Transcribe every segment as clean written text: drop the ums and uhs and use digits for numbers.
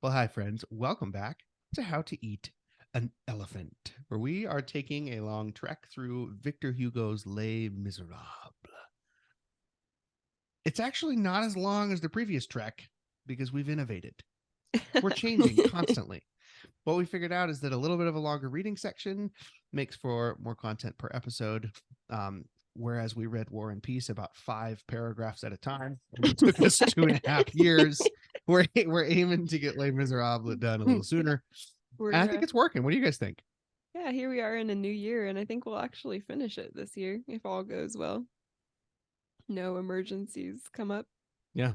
Well, hi, friends. Welcome back to How to Eat an Elephant, where we are taking a long trek through Victor Hugo's Les Miserables. It's actually not as long as the previous trek because we've innovated. We're changing constantly. What we figured out is that a little bit of a longer reading section makes for more content per episode. Whereas we read War and Peace about 5 paragraphs at a time, and it took us 2.5 years. We're aiming to get Les Miserables done a little sooner. And I We're think it's working. What do you guys think? yeah, here we are in a new year, and I think we'll actually finish it this year if all goes well. No emergencies come up. Yeah.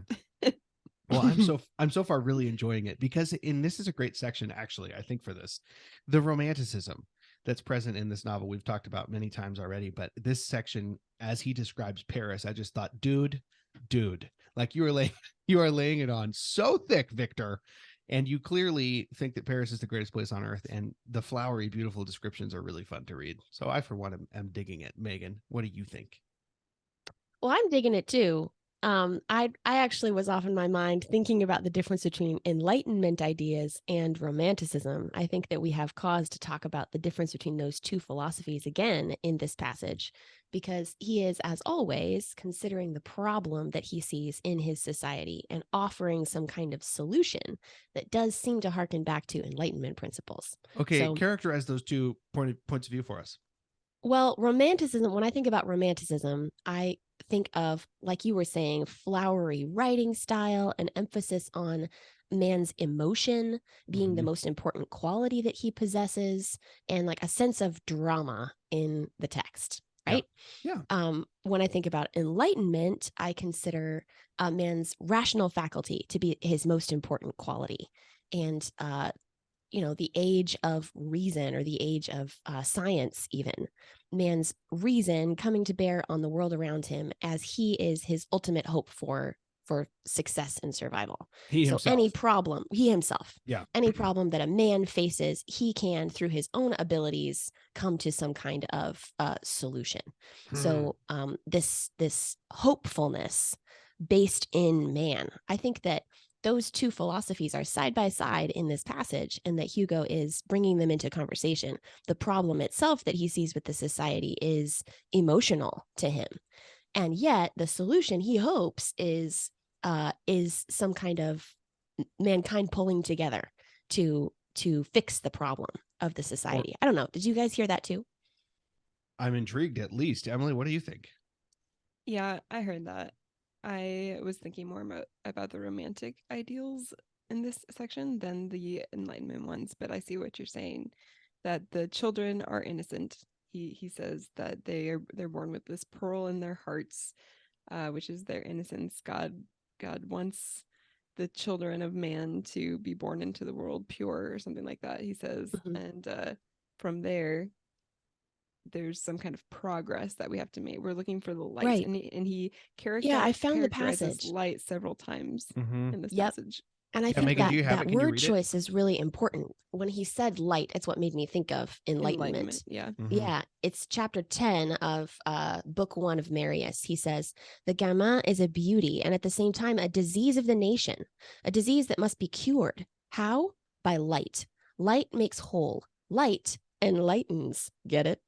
Well, I'm so far really enjoying it because this is a great section actually, I think, for this. The romanticism that's present in this novel we've talked about many times already, but this section as he describes Paris, I just thought, dude, like you are laying it on so thick, Victor. And you clearly think that Paris is the greatest place on earth, and the flowery, beautiful descriptions are really fun to read. So I, for one, am digging it. Megan, what do you think? Well, I'm digging it too. I actually was off in my mind thinking about the difference between Enlightenment ideas and Romanticism. I think that we have cause to talk about the difference between those two philosophies again in this passage, because he is, as always, considering the problem that he sees in his society and offering some kind of solution that does seem to harken back to Enlightenment principles. Okay, So, characterize those two points of view for us. well, romanticism, when I think about romanticism, I think of, like you were saying, flowery writing style, an emphasis on man's emotion being the most important quality that he possesses, and like a sense of drama in the text, Yeah. right? Yeah. When I think about enlightenment, I consider a man's rational faculty to be his most important quality. And the age of reason, or the age of science, even man's reason coming to bear on the world around him as he is his ultimate hope for success and survival. He So himself. he himself, Yeah. any problem that a man faces, he can, through his own abilities, come to some kind of solution. So this hopefulness based in man, I think that those two philosophies are side by side in this passage, and that Hugo is bringing them into conversation. The problem itself that he sees with the society is emotional to him, and yet the solution he hopes is some kind of mankind pulling together to fix the problem of the society. I don't know. Did you guys hear that too? I'm intrigued at least. Emily, what do you think? Yeah, I heard that. I was thinking more about the romantic ideals in this section than the Enlightenment ones, but I see what you're saying, that the children are innocent. He says that they're born with this pearl in their hearts, which is their innocence. God wants the children of man to be born into the world pure, or something like that, he says. Mhm. And from there's some kind of progress that we have to make. We're looking for the light, Right. and he Yeah, I found the characterizes passage. light several times in this Yep. passage. And I Yeah, think Megan, do that you have it? that Can you word read it? choice is really important. When he said light, it's what made me think of Enlightenment, enlightenment. yeah. Yeah, it's chapter 10 of book 1 of Marius. He says, the gamin is a beauty and at the same time a disease of the nation, a disease that must be cured. How? By light. Light makes whole. Light enlightens. Get it?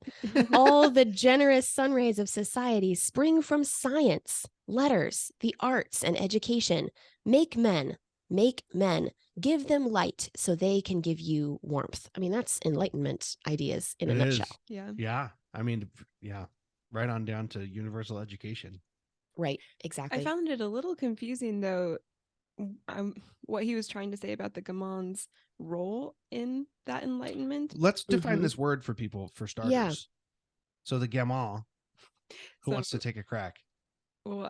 All the generous sunrays of society spring from science, letters, the arts, and education. Make men, make men, give them light so they can give you warmth. I mean, that's enlightenment ideas in a It is. nutshell. Yeah. Yeah. I mean, yeah. Right on down to universal education. Right, I exactly. found it a little confusing, though, what he was trying to say about the gaman's role in that enlightenment. Let's define Mhm. this word for people for starters. Yeah. So the gamin, who So, wants to take a crack? well,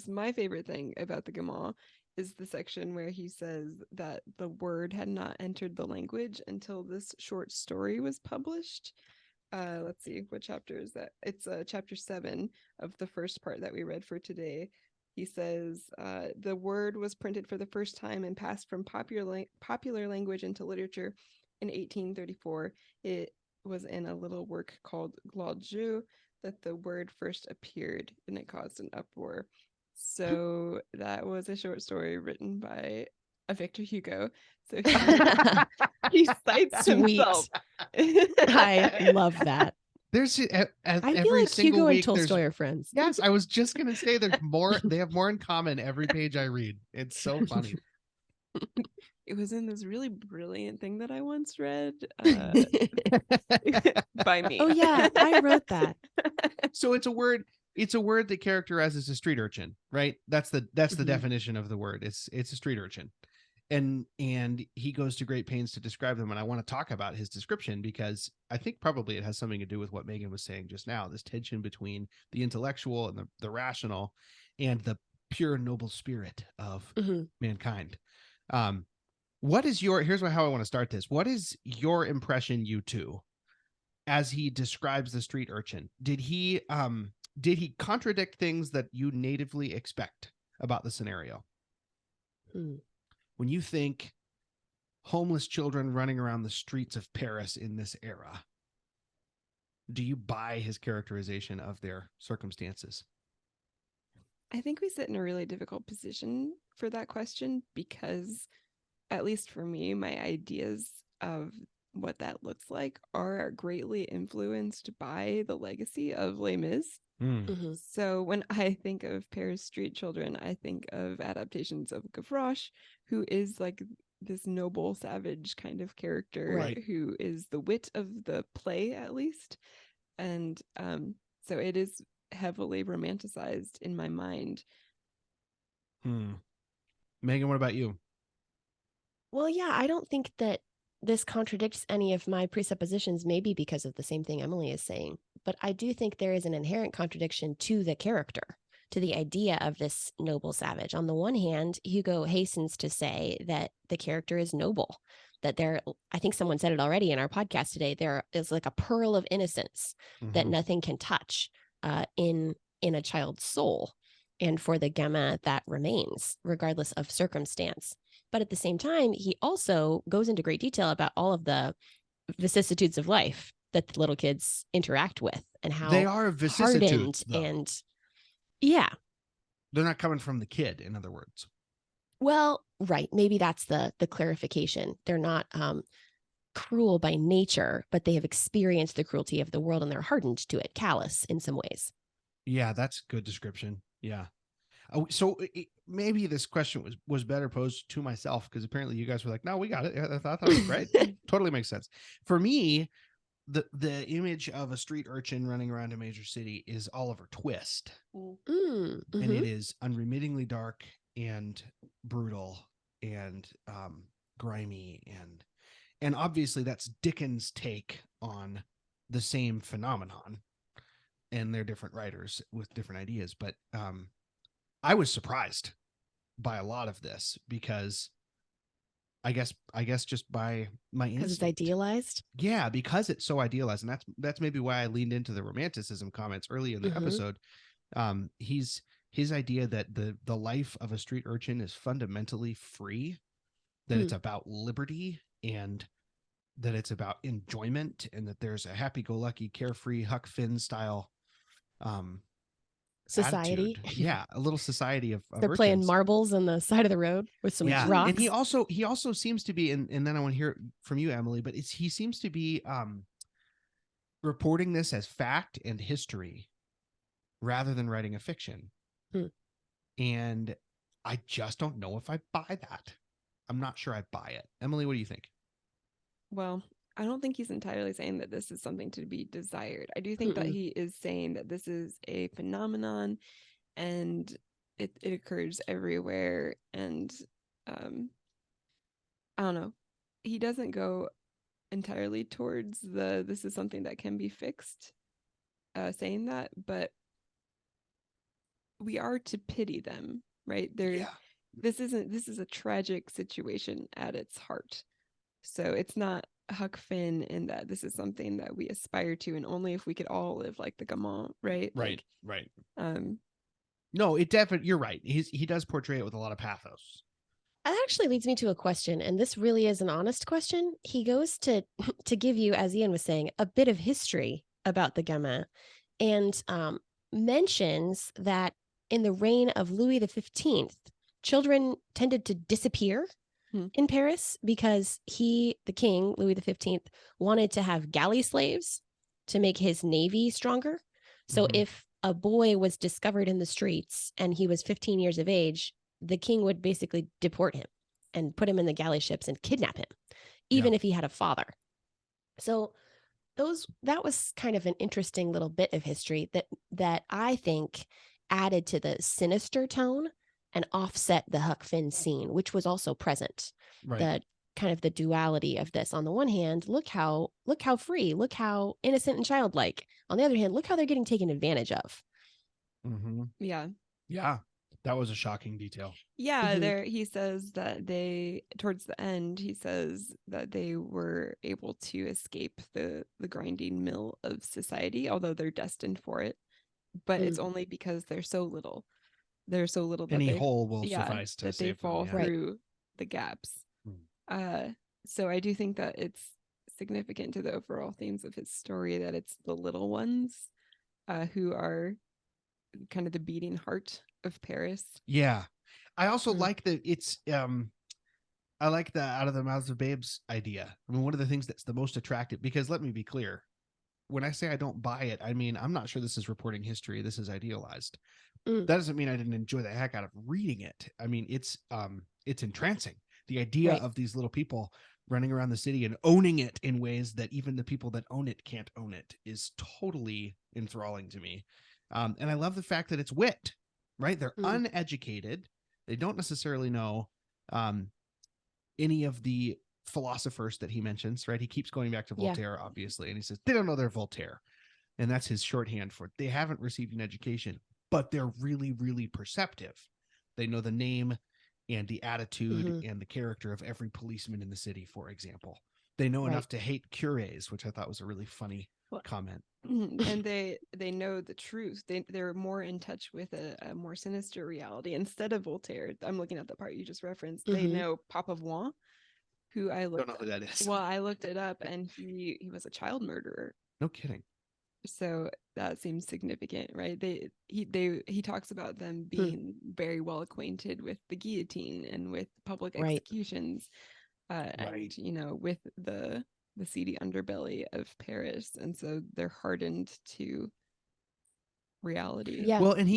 my favorite thing about the gaman is the section where he says that the word had not entered the language until this short story was published. Let's see, what chapter is that? It's chapter 7 of the first part that we read for today. He says the word was printed for the first time and passed from popular language into literature in 1834. It was in a little work called Glaudjou that the word first appeared, and it caused an uproar. So that was a short story written by Victor Hugo. So he cites Sweet. himself. I love that. There's I feel every like single Hugo and week. There's Tolstoy are friends. yes. I was just gonna say there's more. They have more in common every page I read. It's so funny. It was in this really brilliant thing that I once read by me. Oh yeah, I wrote that. So it's a word. It's a word that characterizes a street urchin, right? That's the Mhm. definition of the word. It's a street urchin, and he goes to great pains to describe them. And I want to talk about his description because I think probably it has something to do with what Megan was saying just now. This tension between the intellectual and the rational, and the pure noble spirit of Mhm. mankind. What is your how I want to start this. What is your impression, you two, as he describes the street urchin? Did he contradict things that you natively expect about the scenario? When you think homeless children running around the streets of Paris in this era, do you buy his characterization of their circumstances? I think we sit in a really difficult position for that question because, at least for me, my ideas of what that looks like are greatly influenced by the legacy of Les Mis. Mhm. So when I think of Paris Street Children, I think of adaptations of Gavroche, who is like this noble, savage kind of character, Right. who is the wit of the play, at least. And so it is heavily romanticized in my mind. Megan, what about you? Well, yeah, I don't think that this contradicts any of my presuppositions, maybe because of the same thing Emily is saying. But I do think there is an inherent contradiction to the character, to the idea of this noble savage. On the one hand, Hugo hastens to say that the character is noble, that I think someone said it already in our podcast today, there is like a pearl of innocence that nothing can touch in a child's soul. And for the gamin, that remains, regardless of circumstance. But at the same time, he also goes into great detail about all of the vicissitudes of life that the little kids interact with and how they are vicissitudes, hardened and yeah. They're not coming from the kid, in other words. Well, right. Maybe that's the clarification. They're not cruel by nature, but they have experienced the cruelty of the world and they're hardened to it, callous in some ways. Yeah, that's a good description. Yeah. So maybe this question was better posed to myself because apparently you guys were like, no, we got it. I thought it was right. Totally makes sense. For me, the image of a street urchin running around a major city is Oliver Twist. And it is unremittingly dark and brutal and grimy and obviously that's Dickens' take on the same phenomenon. And they're different writers with different ideas, but I was surprised by a lot of this because I guess just by my instinct. Because it's idealized? Yeah, because it's so idealized. And that's maybe why I leaned into the romanticism comments early in the episode. His idea that the life of a street urchin is fundamentally free, that it's about liberty and that it's about enjoyment and that there's a happy-go-lucky, carefree Huck Finn style society. Attitude. Yeah, a little society of they're urchins. playing marbles on the side of the road with some rocks. And he also seems to be, and then I want to hear from you, Emily, but he seems to be reporting this as fact and history rather than writing a fiction. And I just don't know if I buy that. I'm not sure I buy it. Emily, what do you think? Well, I don't think he's entirely saying that this is something to be desired. I do think that he is saying that this is a phenomenon and it occurs everywhere. And I don't know. He doesn't go entirely towards this is something that can be fixed, saying that, but we are to pity them, right? This is a tragic situation at its heart. So it's not Huck Finn in that this is something that we aspire to, and only if we could all live like the gaman, right? Right. No, it definitely, you're right. He does portray it with a lot of pathos. That actually leads me to a question, and this really is an honest question. He goes to give you, as Ian was saying, a bit of history about the gamin, and mentions that in the reign of Louis XV, children tended to disappear in Paris because the king, Louis XV, wanted to have galley slaves to make his navy stronger. So if a boy was discovered in the streets and he was 15 years of age, the king would basically deport him and put him in the galley ships and kidnap him, even if he had a father. So that was kind of an interesting little bit of history that I think added to the sinister tone and offset the Huck Finn scene, which was also present. Right. The kind of the duality of this. On the one hand, look how free, look how innocent and childlike. On the other hand, look how they're getting taken advantage of. Yeah. Yeah. That was a shocking detail. Yeah, there he says that towards the end, he says that they were able to escape the grinding mill of society, although they're destined for it. But it's only because they're so little. They're so little that any hole will suffice to that they save fall them, through the gaps. So I do think that it's significant to the overall themes of his story that it's the little ones who are kind of the beating heart of Paris. Yeah. I also like that it's I like the out of the mouths of babes idea. I mean, one of the things that's the most attractive, because let me be clear, when I say I don't buy it, I mean, I'm not sure this is reporting history. This is idealized. That doesn't mean I didn't enjoy the heck out of reading it. I mean, it's entrancing. The idea of these little people running around the city and owning it in ways that even the people that own it can't own it is totally enthralling to me. And I love the fact that it's wit, right? They're uneducated. They don't necessarily know any of the philosophers that he mentions, right? He keeps going back to Voltaire, obviously, and he says they don't know they're Voltaire. And that's his shorthand for it. They haven't received an education, but they're really, really perceptive. They know the name and the attitude and the character of every policeman in the city, for example. They know enough to hate cures, which I thought was a really funny comment. And they know the truth. They're more in touch with a more sinister reality. Instead of Voltaire, I'm looking at the part you just referenced. They know Papavoine, who I don't know who that is. Well, I looked it up, and he was a child murderer. No kidding. So that seems significant, right? He talks about them being very well acquainted with the guillotine and with public executions, and with the seedy underbelly of Paris, and so they're hardened to reality. Yeah. Well, and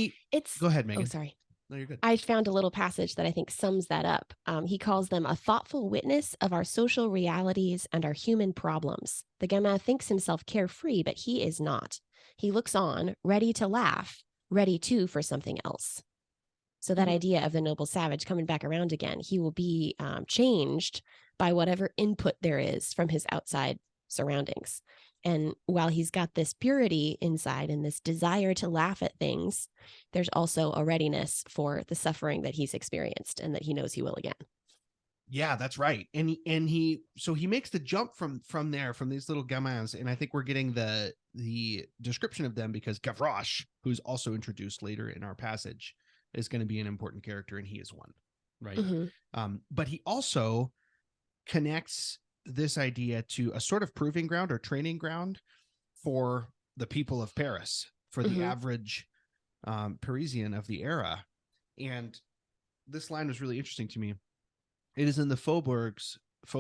go ahead, Megan. Oh, sorry. No, you're good. I found a little passage that I think sums that up. He calls them a thoughtful witness of our social realities and our human problems. The gamin thinks himself carefree, but he is not. He looks on, ready to laugh, ready too for something else. So that idea of the noble savage coming back around again, he will be changed by whatever input there is from his outside surroundings. And while he's got this purity inside and this desire to laugh at things, there's also a readiness for the suffering that he's experienced and that he knows he will again. Yeah, that's right. And he makes the jump from these little gamins, and I think we're getting the description of them because Gavroche, who's also introduced later in our passage, is going to be an important character, and he is one, right? But he also connects this idea to a sort of proving ground or training ground for the people of Paris, for the average Parisian of the era. And this line was really interesting to me. It is in the faubourgs. It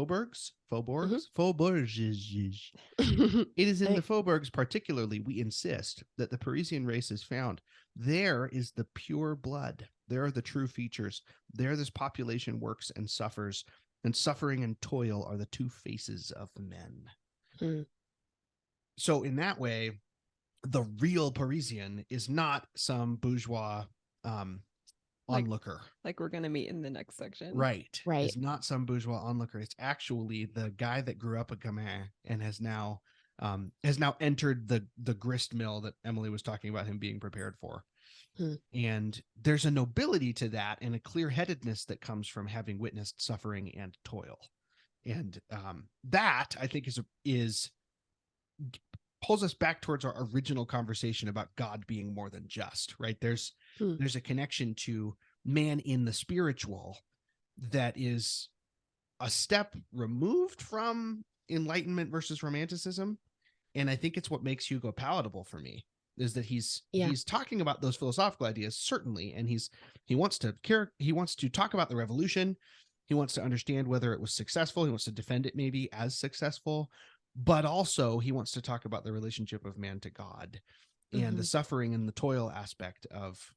is in the faubourgs particularly, we insist, that the Parisian race is found. There is the pure blood. There are the true features. There this population works and suffers, and suffering and toil are the two faces of men. So in that way, the real Parisian is not some bourgeois onlooker. Like we're going to meet in the next section. Right. It's not some bourgeois onlooker. It's actually the guy that grew up a gamin and has now entered the grist mill that Emily was talking about him being prepared for. And there's a nobility to that and a clear-headedness that comes from having witnessed suffering and toil. And that, I think, is pulls us back towards our original conversation about God being more than just, right? There's a connection to man in the spiritual that is a step removed from Enlightenment versus Romanticism. And I think it's what makes Hugo palatable for me, is that he's talking about those philosophical ideas, certainly. And he wants to talk about the revolution. He wants to understand whether it was successful. He wants to defend it maybe as successful, but also he wants to talk about the relationship of man to God, and the suffering and the toil aspect of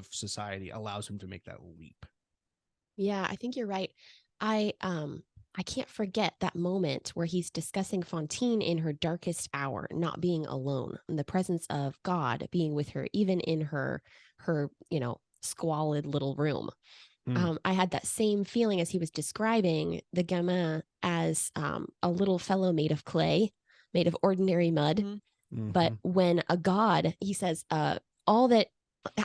society allows him to make that leap. Yeah, I think you're right. I can't forget that moment where he's discussing Fantine in her darkest hour, not being alone, in the presence of God being with her, even in her squalid little room. I had that same feeling as he was describing the gamin as a little fellow made of clay, made of ordinary mud. But when a god, he says, all that,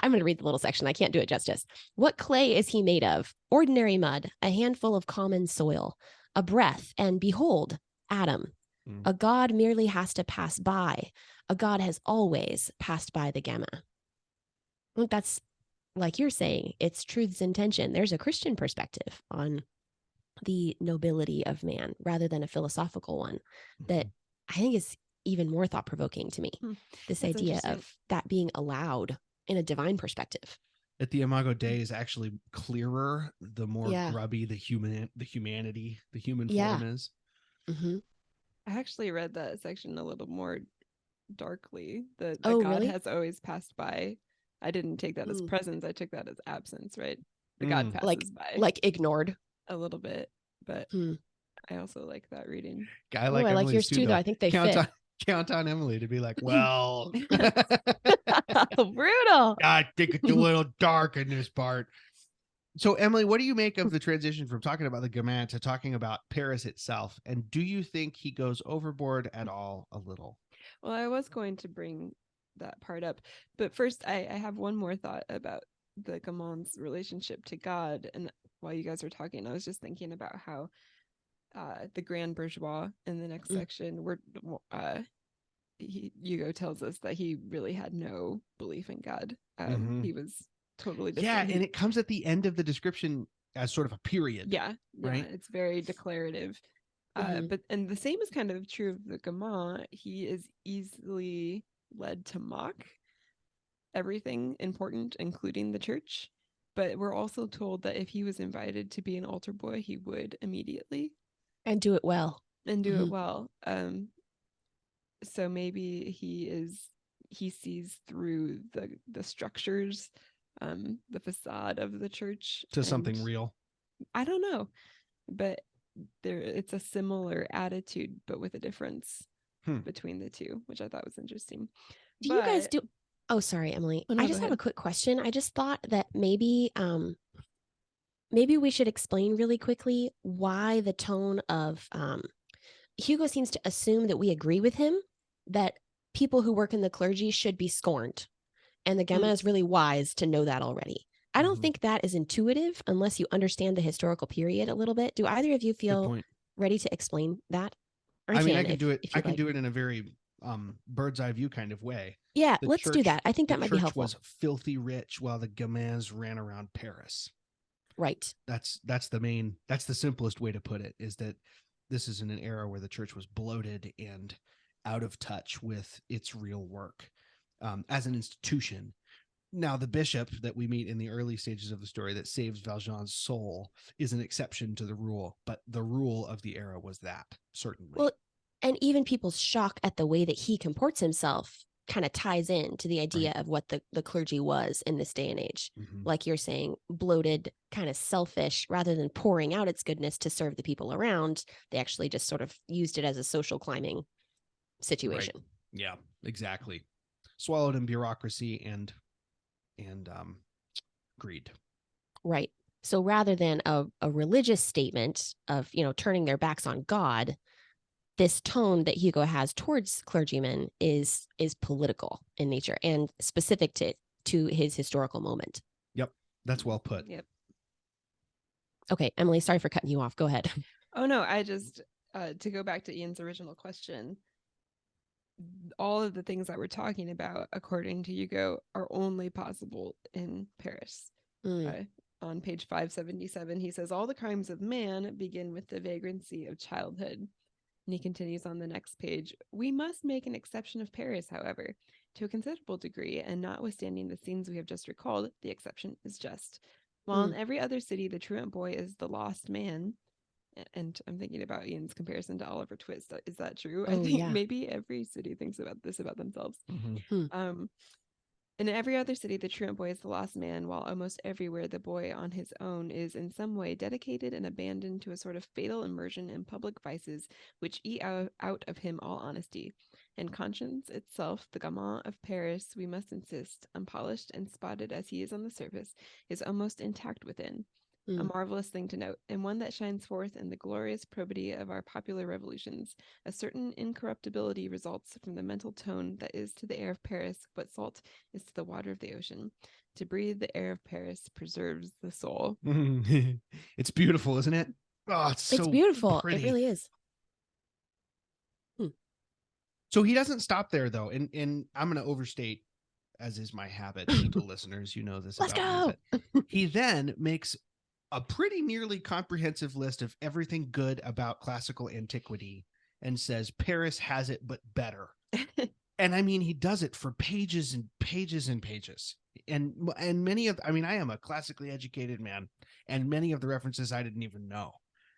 I'm going to read the little section. I can't do it justice. What clay is he made of? Ordinary mud, a handful of common soil, a breath, and behold, Adam. A god merely has to pass by. A god has always passed by the gamin. I think that's, like you're saying, it's truth's intention. There's a Christian perspective on the nobility of man rather than a philosophical one that I think is even more thought-provoking to me. This That's idea of that being allowed in a divine perspective. At the Imago Dei is actually clearer the more grubby the human form is. I actually read that section a little more darkly. The Oh, God really? has always passed by. I didn't take that as presence. I took that as absence, right? The God passes by. Like ignored. A little bit, but I also like that reading. I like yours too, though. I think they fit. Count on Emily to be like, well, brutal. I think it's a little dark in this part. So, Emily, what do you make of the transition from talking about the gamin to talking about Paris itself? And do you think he goes overboard at all a little? Well, I was going to bring that part up, but first I have one more thought about the gamin's relationship to God. And while you guys were talking, I was just thinking about how the grand bourgeois in the next section, Hugo tells us that he really had no belief in God. He was totally different. Yeah, and it comes at the end of the description as sort of a period. Yeah, right? It's very declarative. But the same is kind of true of the gamin. He is easily led to mock everything important, including the church. But we're also told that if he was invited to be an altar boy, he would immediately. And do it well. It well. So maybe he sees through the structures, the facade of the church to something real. I don't know, but it's a similar attitude, but with a difference between the two, which I thought was interesting. You guys do? Oh, sorry, Emily. Oh, no, I just have a quick question. I just thought that maybe we should explain really quickly why the tone of Hugo seems to assume that we agree with him that people who work in the clergy should be scorned. And the gamin is really wise to know that already. I don't think that is intuitive unless you understand the historical period a little bit. Do either of you feel ready to explain that? I mean, I can do it. I can do it in a very bird's eye view kind of way. Yeah, let's do that. I think that might be helpful. The church was filthy rich while the gamins ran around Paris. Right. That's the simplest way to put it, is that this is in an era where the church was bloated and out of touch with its real work as an institution. Now, the bishop that we meet in the early stages of the story that saves Valjean's soul is an exception to the rule, but the rule of the era was that, certainly. Well, and even people's shock at the way that he comports himself kind of ties in to the idea of what the clergy was in this day and age. Like you're saying, bloated, kind of selfish, rather than pouring out its goodness to serve the people around, they actually just sort of used it as a social climbing situation. Right. Yeah, exactly. Swallowed in bureaucracy and greed. Right. So rather than a religious statement of, turning their backs on God, this tone that Hugo has towards clergymen is political in nature and specific to his historical moment. Yep. That's well put. Yep. Okay, Emily, sorry for cutting you off. Go ahead. Oh, no, I just, to go back to Ian's original question, all of the things that we're talking about, according to Hugo, are only possible in Paris. On page 577, he says, all the crimes of man begin with the vagrancy of childhood. And he continues on the next page. We must make an exception of Paris, however, to a considerable degree, and notwithstanding the scenes we have just recalled, the exception is just. While in every other city, the truant boy is the lost man. And I'm thinking about Ian's comparison to Oliver Twist. Is that true? I Oh, think yeah. maybe every city thinks about this about themselves. Mhm. In every other city, the truant boy is the lost man, while almost everywhere the boy on his own is in some way dedicated and abandoned to a sort of fatal immersion in public vices which eat out of him all honesty. And conscience itself, the gamin of Paris, we must insist, unpolished and spotted as he is on the surface, is almost intact within. A marvelous thing to note, and one that shines forth in the glorious probity of our popular revolutions. A certain incorruptibility results from the mental tone that is to the air of Paris what salt is to the water of the ocean. To breathe the air of Paris preserves the soul. It's beautiful, isn't it? Oh, it's so beautiful. pretty. It really is. So he doesn't stop there, though, and I'm going to overstate, as is my habit. Gentle listeners, you know this Let's about me. go. But he then makes a pretty nearly comprehensive list of everything good about classical antiquity and says Paris has it, but better. And I mean, he does it for pages and pages and pages. And many of, I mean, I am a classically educated man, and many of the references I didn't even know.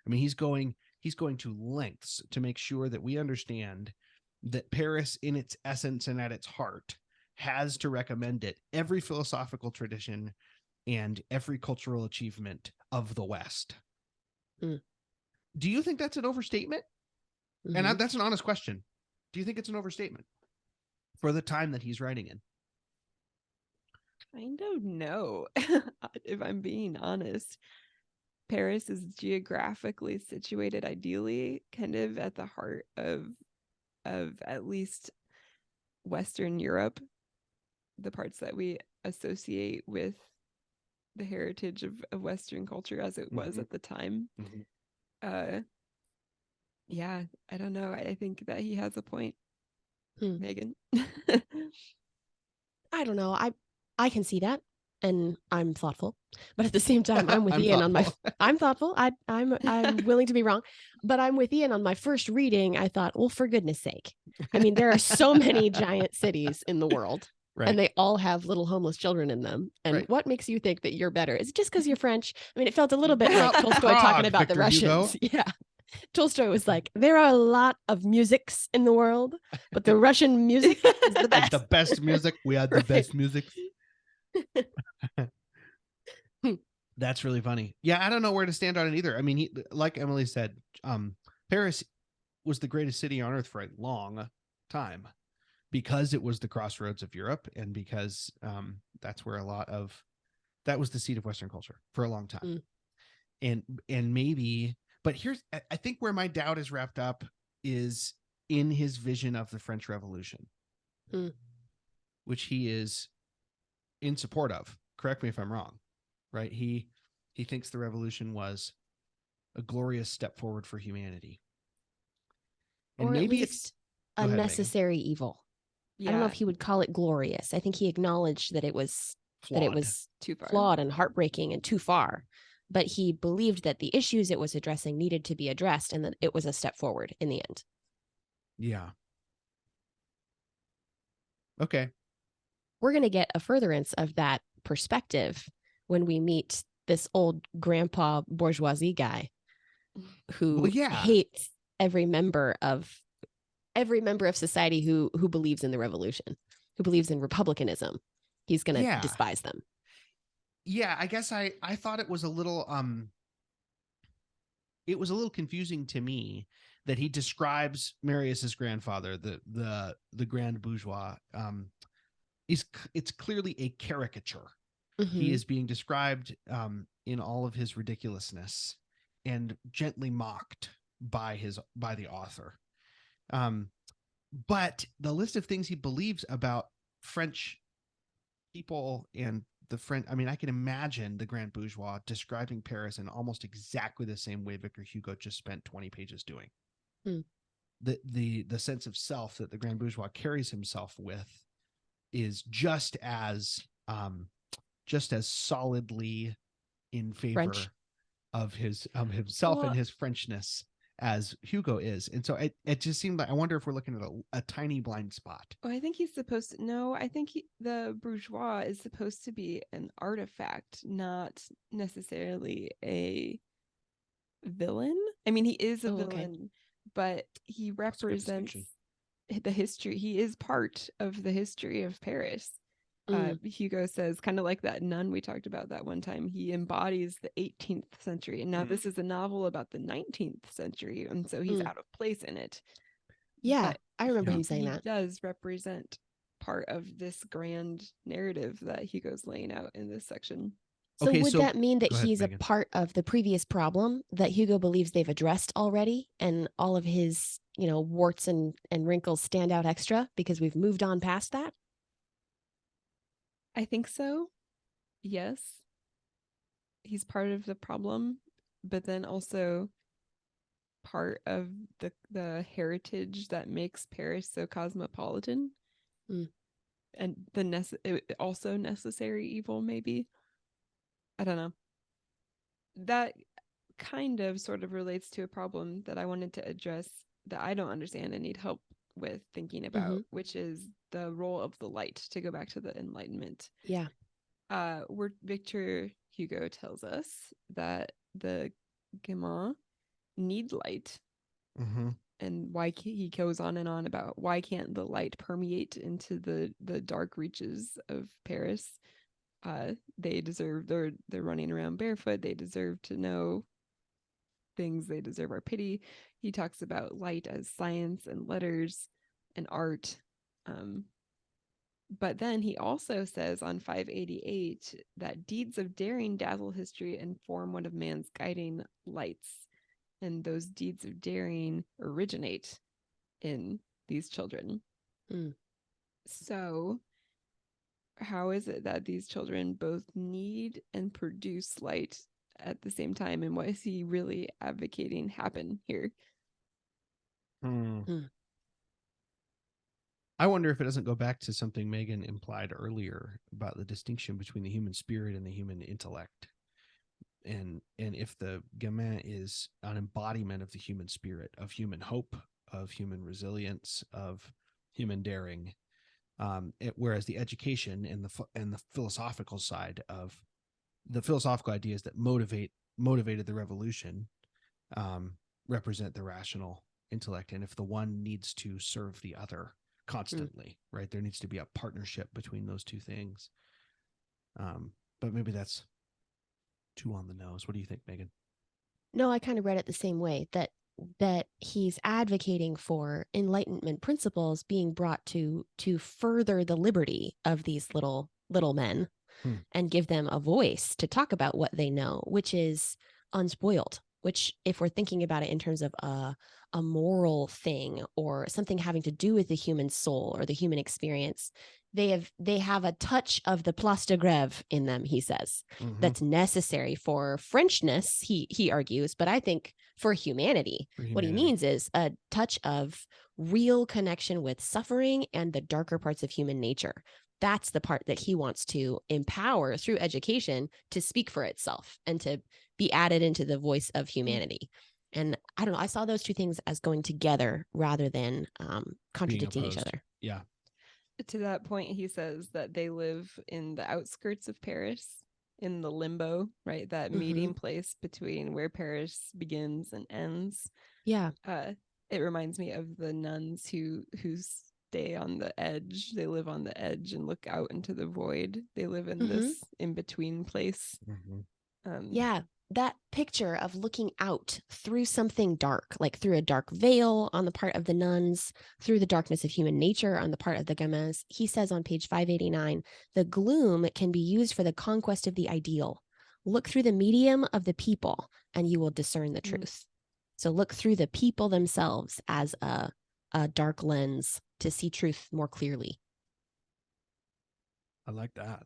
I mean, he's going to lengths to make sure that we understand that Paris, in its essence and at its heart, has to recommend it every philosophical tradition and every cultural achievement of the West. Do you think that's an overstatement? And that's an honest question. Do you think it's an overstatement for the time that he's writing in? I don't know, if I'm being honest. Paris is geographically situated ideally kind of at the heart of at least Western Europe, the parts that we associate with the heritage of Western culture as it was at the time. Yeah, I don't know. I think that he has a point. Megan. I don't know. I can see that, and I'm thoughtful, but at the same time, I'm with Ian on my. I'm thoughtful. I'm willing to be wrong, but I'm with Ian on my first reading. I thought, well, for goodness sake, I mean, there are so many giant cities in the world. Right. And they all have little homeless children in them. And what makes you think that you're better? Is it just because you're French? I mean, it felt a little bit like Tolstoy talking about the Russians. Hugo. Yeah. Tolstoy was like, there are a lot of musics in the world, but the Russian music is the best. The best music. We had the best music. That's really funny. Yeah, I don't know where to stand on it either. I mean, like Emily said, Paris was the greatest city on earth for a long time because it was the crossroads of Europe and because that's where that was the seat of Western culture for a long time. And maybe, but I think where my doubt is wrapped up is in his vision of the French Revolution, which he is in support of. Correct me if I'm wrong, right? He thinks the revolution was a glorious step forward for humanity. And or maybe at least a necessary evil. Yeah. I don't know if he would call it glorious. I think he acknowledged that it was too far. Flawed and heartbreaking and too far. But he believed that the issues it was addressing needed to be addressed and that it was a step forward in the end. Yeah. Okay. We're going to get a furtherance of that perspective when we meet this old grandpa bourgeoisie guy who hates every member of society who believes in the revolution, who believes in republicanism. He's going to despise them. Yeah, I guess I thought it was a little confusing to me that he describes Marius's grandfather, the grand bourgeois. It's clearly a caricature. He is being described in all of his ridiculousness and gently mocked by the author. But the list of things he believes about French people and the French, I mean, I can imagine the grand bourgeois describing Paris in almost exactly the same way Victor Hugo just spent 20 pages doing. The sense of self that the grand bourgeois carries himself with is just as solidly in favor of his himself and his Frenchness as Hugo is. And so it just seemed like, I wonder if we're looking at a tiny blind spot. Oh, I think he's supposed to. No, I think the bourgeois is supposed to be an artifact, not necessarily a villain. I mean, he is a villain, but he represents the history. He is part of the history of Paris. Hugo says, kind of like that nun we talked about that one time, he embodies the 18th century. And now this is a novel about the 19th century. And so he's out of place in it. Yeah, but I remember him saying that. He does represent part of this grand narrative that Hugo's laying out in this section. So would that mean that he's Megan. a part of the previous problem that Hugo believes they've addressed already, and all of his, warts and wrinkles stand out extra because we've moved on past that? I think so. Yes. He's part of the problem, but then also part of the heritage that makes Paris so cosmopolitan. And also necessary evil, maybe. I don't know. That kind of sort of relates to a problem that I wanted to address that I don't understand and need help with thinking about, which is the role of the light, to go back to the Enlightenment. Yeah. Where Victor Hugo tells us that the gamin need light. And why he goes on and on about why can't the light permeate into the dark reaches of Paris. They deserve, they're running around barefoot, they deserve to know things, they deserve our pity. He talks about light as science and letters and art. But then he also says on 588 that deeds of daring dazzle history and form one of man's guiding lights. And those deeds of daring originate in these children. So how is it that these children both need and produce light at the same time? And what is he really advocating happen here? I wonder if it doesn't go back to something Megan implied earlier about the distinction between the human spirit and the human intellect. And if the gamin is an embodiment of the human spirit, of human hope, of human resilience, of human daring, whereas the education and the philosophical side of the philosophical ideas that motivated the revolution represent the rational intellect. And if the one needs to serve the other constantly, right, there needs to be a partnership between those two things. But maybe that's too on the nose. What do you think, Megan? No, I kind of read it the same way, that he's advocating for Enlightenment principles being brought to further the liberty of these little men and give them a voice to talk about what they know, which is unspoiled. Which, if we're thinking about it in terms of a moral thing or something having to do with the human soul or the human experience, they have a touch of the place de grève in them, he says, that's necessary for Frenchness, he argues, but I think for humanity. What he means is a touch of real connection with suffering and the darker parts of human nature. That's the part that he wants to empower through education to speak for itself and to be added into the voice of humanity. And I don't know, I saw those two things as going together rather than contradicting each other. Yeah. To that point, he says that they live in the outskirts of Paris, in the limbo, right? That meeting place between where Paris begins and ends. Yeah. It reminds me of the nuns who stay on the edge. They live on the edge and look out into the void. They live in this in-between place. Yeah. That picture of looking out through something dark, like through a dark veil on the part of the nuns, through the darkness of human nature on the part of the gamins. He says on page 589, the gloom can be used for the conquest of the ideal. Look through the medium of the people and you will discern the truth. So look through the people themselves as a dark lens to see truth more clearly. I like that.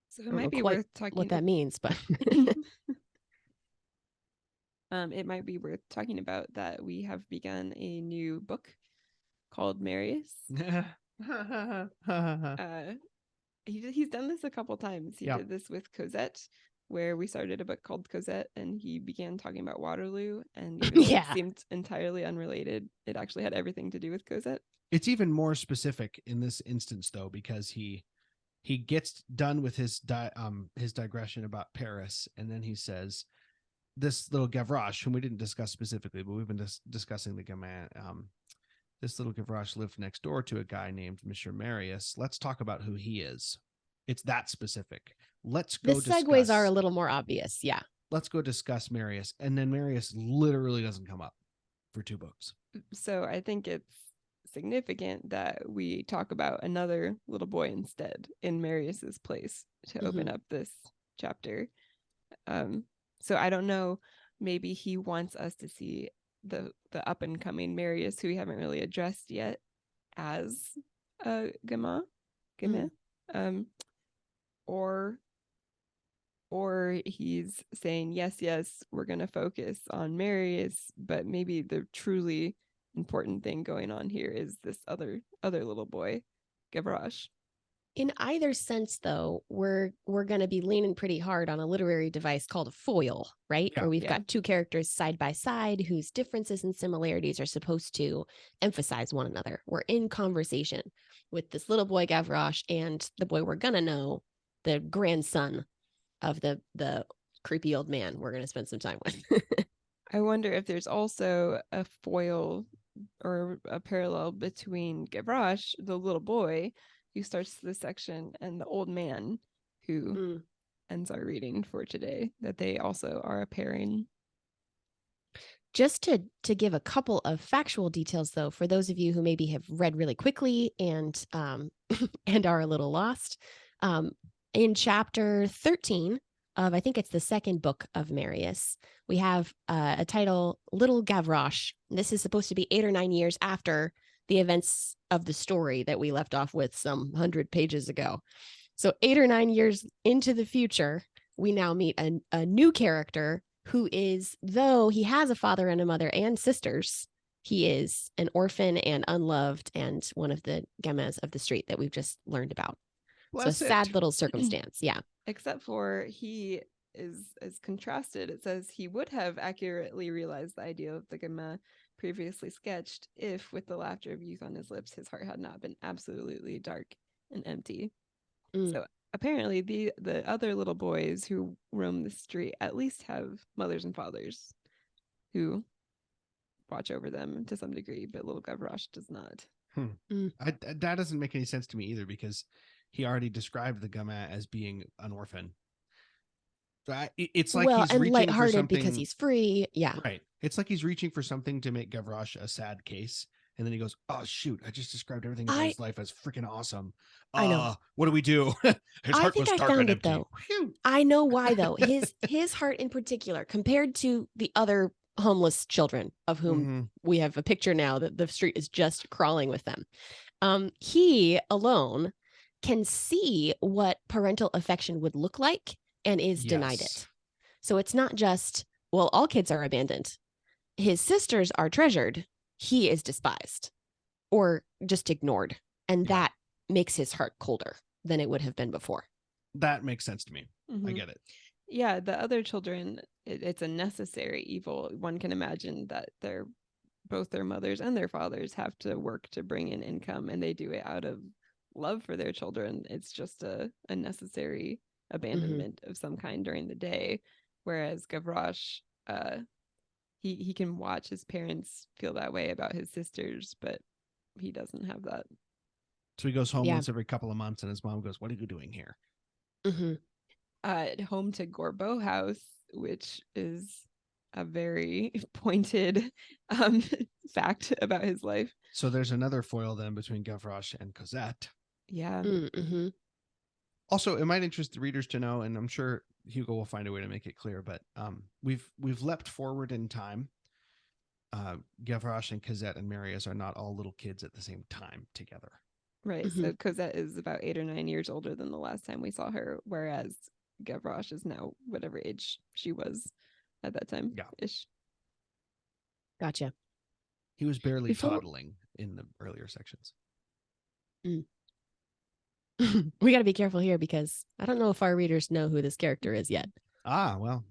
So it might be worth talking what that means, but it might be worth talking about that we have begun a new book called Marius. He's done this a couple times. He did this with Cosette. where we started a book called Cosette, and he began talking about Waterloo, and even though it seemed entirely unrelated, it actually had everything to do with Cosette. It's even more specific in this instance, though, because he gets done with his digression about Paris, and then he says, this little Gavroche, whom we didn't discuss specifically, but we've been discussing the gamin. This little Gavroche lived next door to a guy named Monsieur Marius. Let's talk about who he is. It's that specific. Let's go. The segues are a little more obvious. Yeah. Let's go discuss Marius. And then Marius literally doesn't come up for 2 books. So I think it's significant that we talk about another little boy instead in Marius's place to open up this chapter. So I don't know, maybe he wants us to see the up and coming Marius, who we haven't really addressed yet, as gamin, or he's saying yes, we're going to focus on Marius, but maybe the truly important thing going on here is this other little boy, Gavroche. In either sense, though, we're going to be leaning pretty hard on a literary device called a foil, right? Yeah. Where we've got 2 characters side by side whose differences and similarities are supposed to emphasize one another. We're in conversation with this little boy Gavroche and the boy we're going to know, the grandson of the creepy old man we're going to spend some time with. I wonder if there's also a foil or a parallel between Gavroche, the little boy who starts the section, and the old man who ends our reading for today, that they also are a pairing. Just to give a couple of factual details, though, for those of you who maybe have read really quickly and and are a little lost, in chapter 13 of, I think it's the 2nd book of Marius, we have a title, Little Gavroche. This is supposed to be 8 or 9 years after the events of the story that we left off with some 100 pages ago. So 8 or 9 years into the future, we now meet a new character who is, though he has a father and a mother and sisters, he is an orphan and unloved and one of the gamins of the street that we've just learned about. So a sad little circumstance. Yeah. Except for he is contrasted. It says he would have accurately realized the idea of the gamin previously sketched if, with the laughter of youth on his lips, his heart had not been absolutely dark and empty. So apparently the other little boys who roam the street at least have mothers and fathers who watch over them to some degree, but little Gavroche does not. That doesn't make any sense to me either, because he already described the gamin as being an orphan. It's like he's reaching lighthearted for something because he's free. Yeah. Right. It's like he's reaching for something to make Gavroche a sad case. And then he goes, oh, shoot, I just described everything about his life as freaking awesome. I know. What do we do? His heart was dark and empty. Though. I know why, though. His heart in particular, compared to the other homeless children of whom we have a picture now that the street is just crawling with them. He alone can see what parental affection would look like and is denied it. So it's not just, well, all kids are abandoned. His sisters are treasured. He is despised or just ignored. And that makes his heart colder than it would have been before. That makes sense to me. I get it. Yeah, the other children, it's a necessary evil. One can imagine that both their mothers and their fathers have to work to bring in income, and they do it out of love for their children. It's just a necessary abandonment of some kind during the day. Whereas Gavroche, he can watch his parents feel that way about his sisters, but he doesn't have that. So he goes home once every couple of months, and his mom goes, what are you doing here? Home to Gorbeau House, which is a very pointed fact about his life. So there's another foil then between Gavroche and Cosette. Yeah. Also, it might interest the readers to know, and I'm sure Hugo will find a way to make it clear, but we've leapt forward in time. Gavroche and Cosette and Marius are not all little kids at the same time together. Right. So Cosette is about 8 or 9 years older than the last time we saw her, whereas Gavroche is now whatever age she was at that time. Ish. Gotcha. He was barely toddling in the earlier sections. We got to be careful here because I don't know if our readers know who this character is yet. Ah, well,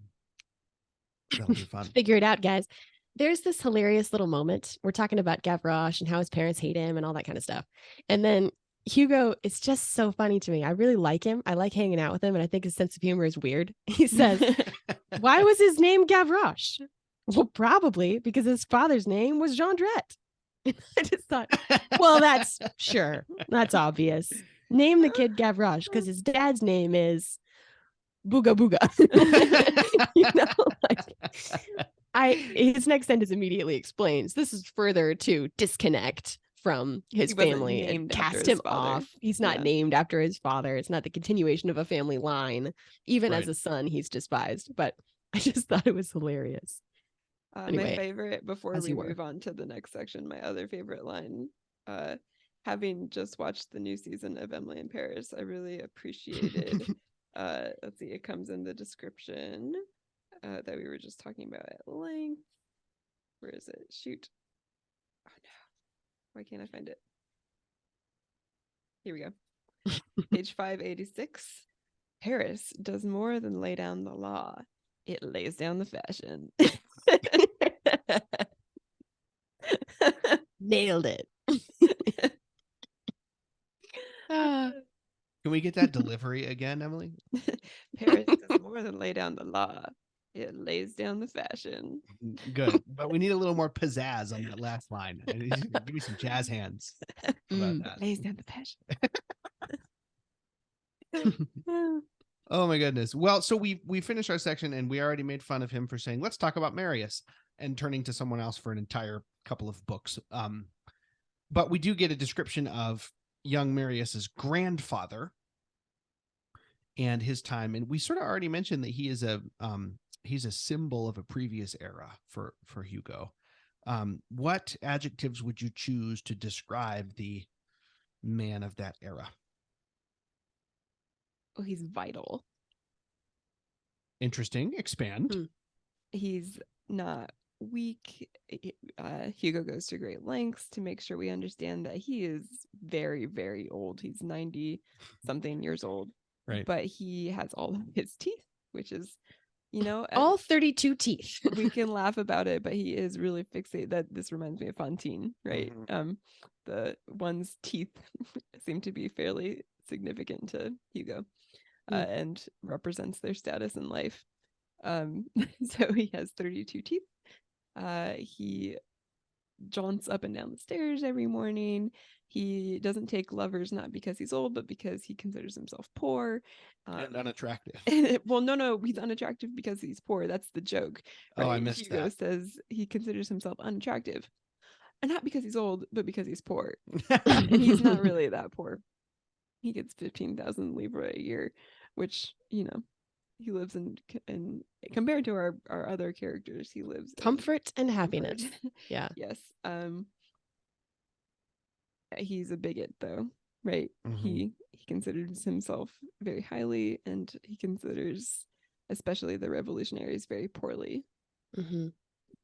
that'll be fun. Figure it out, guys. There's this hilarious little moment. We're talking about Gavroche and how his parents hate him and all that kind of stuff. And then Hugo is just so funny to me. I really like him. I like hanging out with him, and I think his sense of humor is weird. He says, "Why was his name Gavroche?" Well, probably because his father's name was Jondrette. I just thought, well, that's sure. That's obvious. Name the kid Gavroche because his dad's name is Booga Booga. You know, his next sentence immediately explains this is further to disconnect from his He wasn't family and named after cast his him father. off. He's not Yeah. named after his father. It's not the continuation of a family line. Even Right. as a son, he's despised. But I just thought it was hilarious. Anyway, my favorite, before as we you were. move on to the next section, my other favorite line, having just watched the new season of Emily in Paris, I really appreciated, let's see, it comes in the description that we were just talking about at length. Where is it? Shoot. Oh no. Why can't I find it? Here we go. Page 586. Paris does more than lay down the law. It lays down the fashion. Nailed it. Can we get that delivery again, Emily? Paris does more than lay down the law. It lays down the fashion. Good. But we need a little more pizzazz on that last line. Give me some jazz hands about that. Lays down the fashion. Oh my goodness. Well, so we finished our section and we already made fun of him for saying, let's talk about Marius, and turning to someone else for an entire couple of books. But we do get a description of young Marius's grandfather and his time. And we sort of already mentioned that he's a symbol of a previous era for Hugo. What adjectives would you choose to describe the man of that era? Well, he's vital. Interesting. Expand. He's not weak. Hugo goes to great lengths to make sure we understand that he is very, very old. He's 90 something years old. Right. But he has all of his teeth, which is, all 32 teeth. We can laugh about it, but he is really fixated. That this reminds me of Fantine, right? Mm-hmm. The one's teeth seem to be fairly significant to Hugo, and represents their status in life. So he has 32 teeth. He jaunts up and down the stairs every morning. He doesn't take lovers, not because he's old, but because he considers himself poor. And unattractive. Well, no, he's unattractive because he's poor. That's the joke. Right? Oh, I missed Hugo that. says he considers himself unattractive. And not because he's old, but because he's poor. And he's not really that poor. He gets 15,000 livres a year, which, he lives in compared to our other characters, he lives comfort and in happiness. Yeah. Yes. He's a bigot though, right? Mm-hmm. He considers himself very highly, and he considers especially the revolutionaries very poorly. Mm-hmm.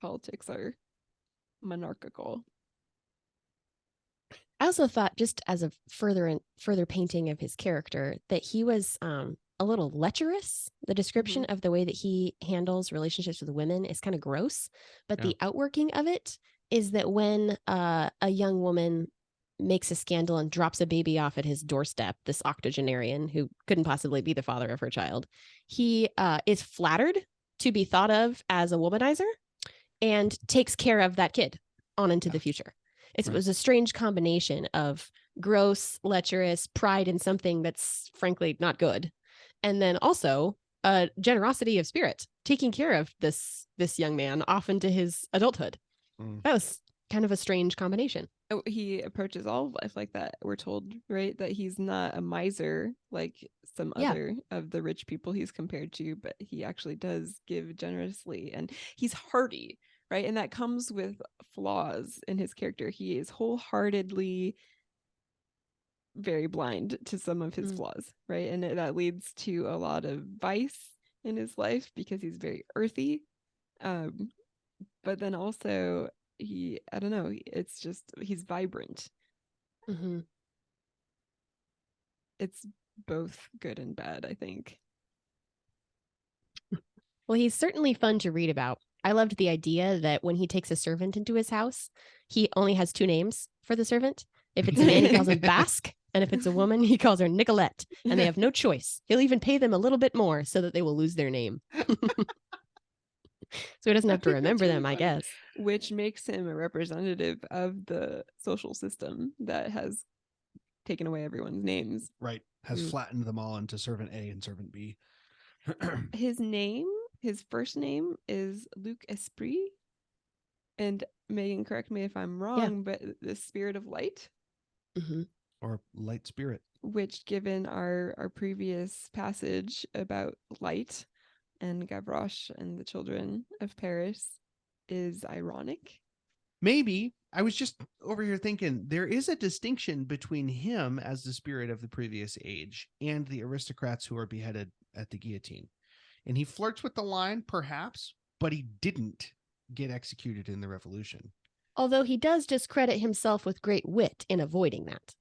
Politics are monarchical. I also thought, just as a further painting of his character, that he was a little lecherous. The description of the way that he handles relationships with women is kind of gross, but the outworking of it is that when a young woman makes a scandal and drops a baby off at his doorstep, this octogenarian who couldn't possibly be the father of her child, he is flattered to be thought of as a womanizer and takes care of that kid on into the future. It was a strange combination of gross, lecherous, pride in something that's frankly not good, and then also a generosity of spirit, taking care of this young man off into his adulthood. That was kind of a strange combination. He approaches all of life like that. We're told, right, that he's not a miser like some other of the rich people he's compared to, but he actually does give generously, and he's hardy, right? And that comes with flaws in his character. He is wholeheartedly very blind to some of his flaws, right? And that leads to a lot of vice in his life because he's very earthy. But then also I don't know, it's just, he's vibrant. It's both good and bad, I think. Well, he's certainly fun to read about. I loved the idea that when he takes a servant into his house, he only has 2 names for the servant. If it's a man, he calls him Basque. And if it's a woman, he calls her Nicolette. And they have no choice. He'll even pay them a little bit more so that they will lose their name. So he doesn't have to remember them, I guess. Which makes him a representative of the social system that has taken away everyone's names. Right. Has flattened them all into servant A and servant B. His first name is Luc Esprit. And Megan, correct me if I'm wrong, but the spirit of light. Mm-hmm. Or light spirit. Which, given our previous passage about light and Gavroche and the children of Paris, is ironic. Maybe. I was just over here thinking there is a distinction between him as the spirit of the previous age and the aristocrats who are beheaded at the guillotine. And he flirts with the line, perhaps, but he didn't get executed in the revolution. Although he does discredit himself with great wit in avoiding that.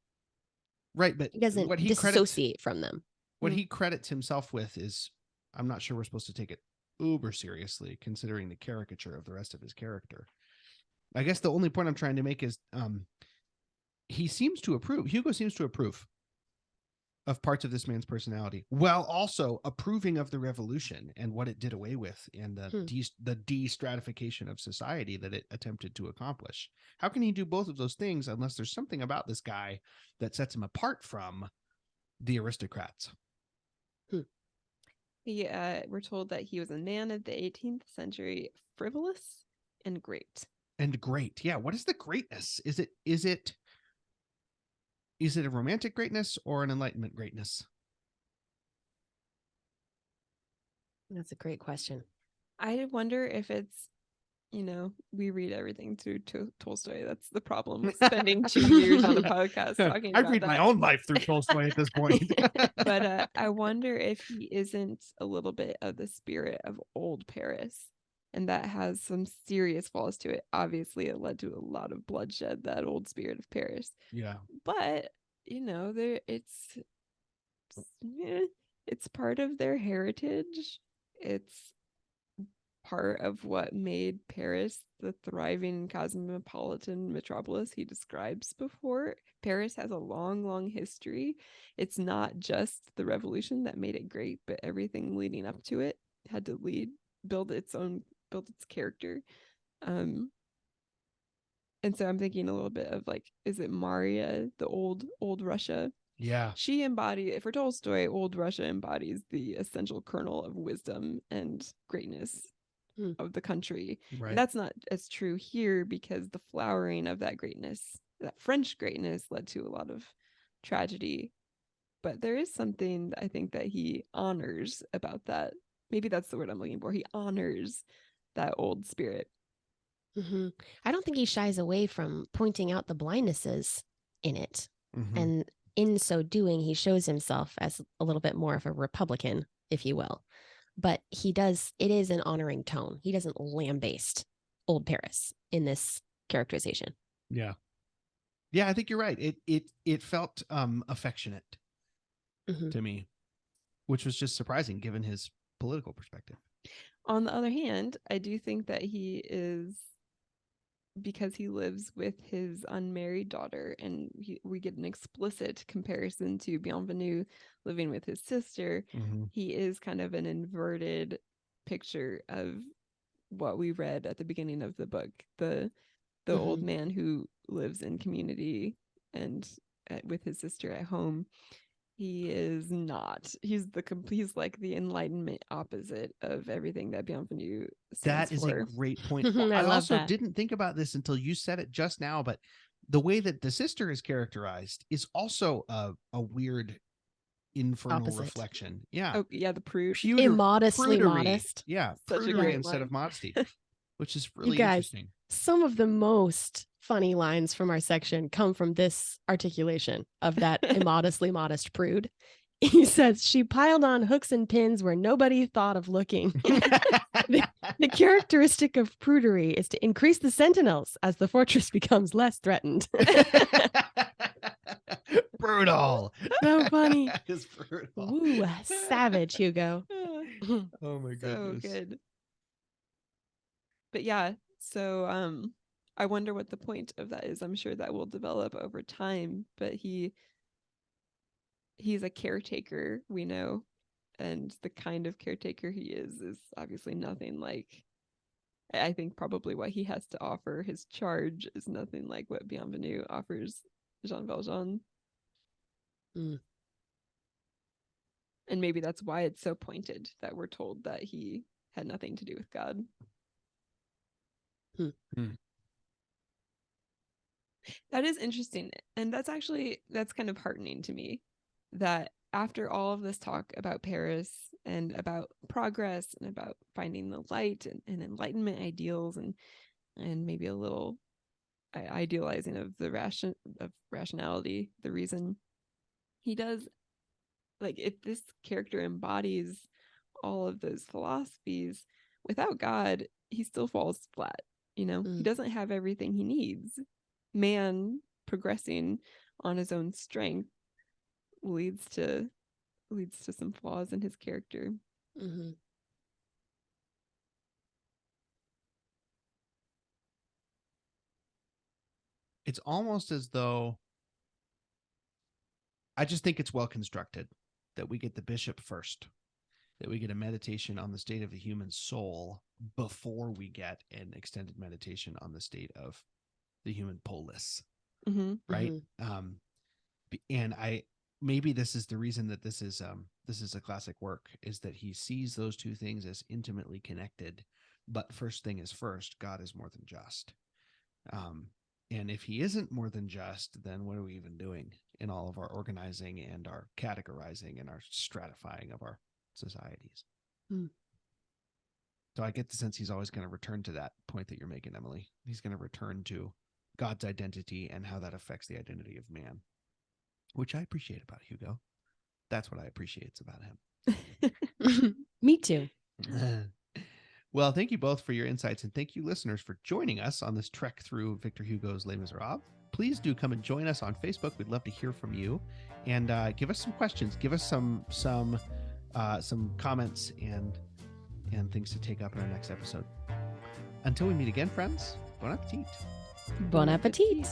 Right, but he doesn't dissociate from them. What he credits himself with is, I'm not sure we're supposed to take it uber seriously, considering the caricature of the rest of his character. I guess the only point I'm trying to make is Hugo seems to approve of parts of this man's personality, while also approving of the revolution and what it did away with, and the de-stratification of society that it attempted to accomplish. How can he do both of those things unless there's something about this guy that sets him apart from the aristocrats? We're told that he was a man of the 18th century, frivolous and great. And great. Yeah. What is the greatness? Is it a romantic greatness or an Enlightenment greatness? That's a great question. I wonder if it's, we read everything through Tolstoy. That's the problem with spending 2 years on a podcast talking about I read my own life through Tolstoy at this point. But I wonder if he isn't a little bit of the spirit of old Paris. And that has some serious flaws to it. Obviously, it led to a lot of bloodshed, that old spirit of Paris. Yeah. But, it's part of their heritage. It's part of what made Paris the thriving cosmopolitan metropolis he describes before. Paris has a long, long history. It's not just the revolution that made it great, but everything leading up to it had to build its character. And so I'm thinking a little bit of is it Maria, the old Russia? Yeah. She for Tolstoy, old Russia embodies the essential kernel of wisdom and greatness of the country. Right. And that's not as true here, because the flowering of that greatness, that French greatness, led to a lot of tragedy. But there is something I think that he honors about that. Maybe that's the word I'm looking for. He honors that old spirit. Mm-hmm. I don't think he shies away from pointing out the blindnesses in it. Mm-hmm. And in so doing, he shows himself as a little bit more of a Republican, if you will. But it is an honoring tone. He doesn't lambaste old Paris in this characterization. Yeah. Yeah, I think you're right. It felt affectionate to me, which was just surprising given his political perspective. On the other hand, I do think that he is, because he lives with his unmarried daughter, and we get an explicit comparison to Bienvenu living with his sister. Mm-hmm. He is kind of an inverted picture of what we read at the beginning of the book. The old man who lives in community and with his sister at home. He is not. He's like the Enlightenment opposite of everything that Bienvenu stands for. That is a great point. I also didn't think about this until you said it just now, but the way that the sister is characterized is also a weird infernal opposite reflection. Yeah. Oh, yeah, the prude. Immodestly modest. Yeah, such a great instead line. Of modesty, which is really interesting. Some of the most funny lines from our section come from this articulation of that immodestly modest prude. He says, she piled on hooks and pins where nobody thought of looking. The characteristic of prudery is to increase the sentinels as the fortress becomes less threatened. brutal. So funny. That is brutal. Ooh, savage, Hugo. Oh my So goodness. good. But yeah, so I wonder what the point of that is. I'm sure that will develop over time, but he's a caretaker, we know, and the kind of caretaker he is obviously nothing like, I think probably what he has to offer, his charge is nothing like what Bienvenue offers Jean Valjean. Mm. And maybe that's why it's so pointed that we're told that he had nothing to do with God. That is interesting. And that's kind of heartening to me, that after all of this talk about Paris and about progress and about finding the light and enlightenment ideals and maybe a little idealizing of the rationality, the reason, he does, like, if this character embodies all of those philosophies, without God, he still falls flat. He doesn't have everything he needs. Man progressing on his own strength leads to some flaws in his character. Mm-hmm. It's almost as though, I just think it's well constructed that we get the bishop first, that we get a meditation on the state of the human soul before we get an extended meditation on the state of the human polis. Mm-hmm. Right. Mm-hmm. And maybe this is the reason that this is a classic work, is that he sees those two things as intimately connected. But first thing is first, God is more than just. And if he isn't more than just, then what are we even doing in all of our organizing and our categorizing and our stratifying of our societies? So I get the sense he's always going to return to that point that you're making, Emily. He's going to return to God's identity and how that affects the identity of man, which I appreciate about Hugo. That's what I appreciate about him. Me too. Well, thank you both for your insights, and thank you, listeners, for joining us on this trek through Victor Hugo's Les Miserables. Please do come and join us on Facebook. We'd love to hear from you, and give us some questions. Give us some comments and things to take up in our next episode. Until we meet again, friends, bon appetit. Bon appetit.